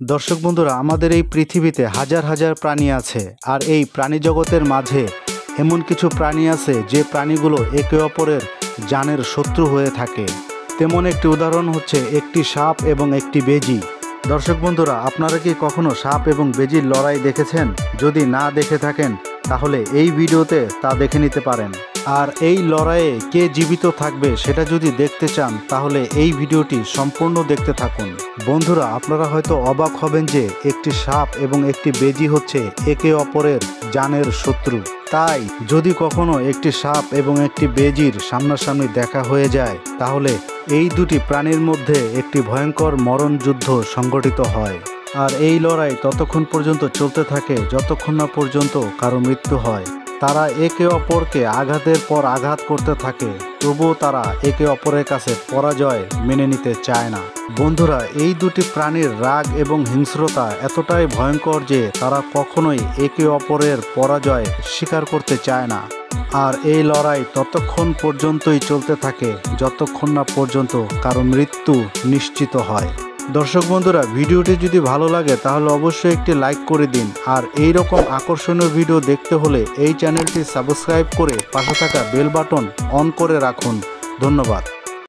দর্শক বন্ধুরা, আমাদের এই পৃথিবীতে হাজার হাজার প্রাণী আছে। আর এই প্রাণী জগতের মাঝে এমন কিছু প্রাণী আছে যে প্রাণীগুলো একে অপরের জানের শত্রু হয়ে থাকে। তেমন একটি উদাহরণ হচ্ছে একটি সাপ এবং একটি বেজি। দর্শক বন্ধুরা, আপনারা কি কখনো সাপ এবং বেজির লড়াই দেখেছেন? যদি না দেখে থাকেন তাহলে এই ভিডিওতে তা দেখে নিতে পারেন। আর এই লড়াইয়ে কে জীবিত থাকবে সেটা যদি দেখতে চান তাহলে এই ভিডিওটি সম্পূর্ণ দেখতে থাকুন। বন্ধুরা, আপনারা হয়তো অবাক হবেন যে একটি সাপ এবং একটি বেজি হচ্ছে একে অপরের জানের শত্রু। তাই যদি কখনো একটি সাপ এবং একটি বেজির সামনাসামনি দেখা হয়ে যায় তাহলে এই দুটি প্রাণীর মধ্যে একটি ভয়ঙ্কর মরণ যুদ্ধ সংঘটিত হয়। আর এই লড়াই ততক্ষণ পর্যন্ত চলতে থাকে যতক্ষণ না পর্যন্ত কারো মৃত্যু হয়। তারা একে অপরকে আঘাতের পর আঘাত করতে থাকে, তবুও তারা একে অপরের কাছে পরাজয় মেনে নিতে চায় না। বন্ধুরা, এই দুটি প্রাণীর রাগ এবং হিংস্রতা এতটাই ভয়ঙ্কর যে তারা কখনোই একে অপরের পরাজয় স্বীকার করতে চায় না। আর এই লড়াই ততক্ষণ পর্যন্তই চলতে থাকে যতক্ষণ না পর্যন্ত কারো মৃত্যু নিশ্চিত হয়। দর্শক বন্ধুরা, ভিডিওটি যদি ভালো লাগে তাহলে অবশ্যই একটি লাইক করে দিন। আর এই রকম আকর্ষণীয় ভিডিও দেখতে হলে এই চ্যানেলটি সাবস্ক্রাইব করে পাশে থাকা বেল বাটন অন করে রাখুন। ধন্যবাদ।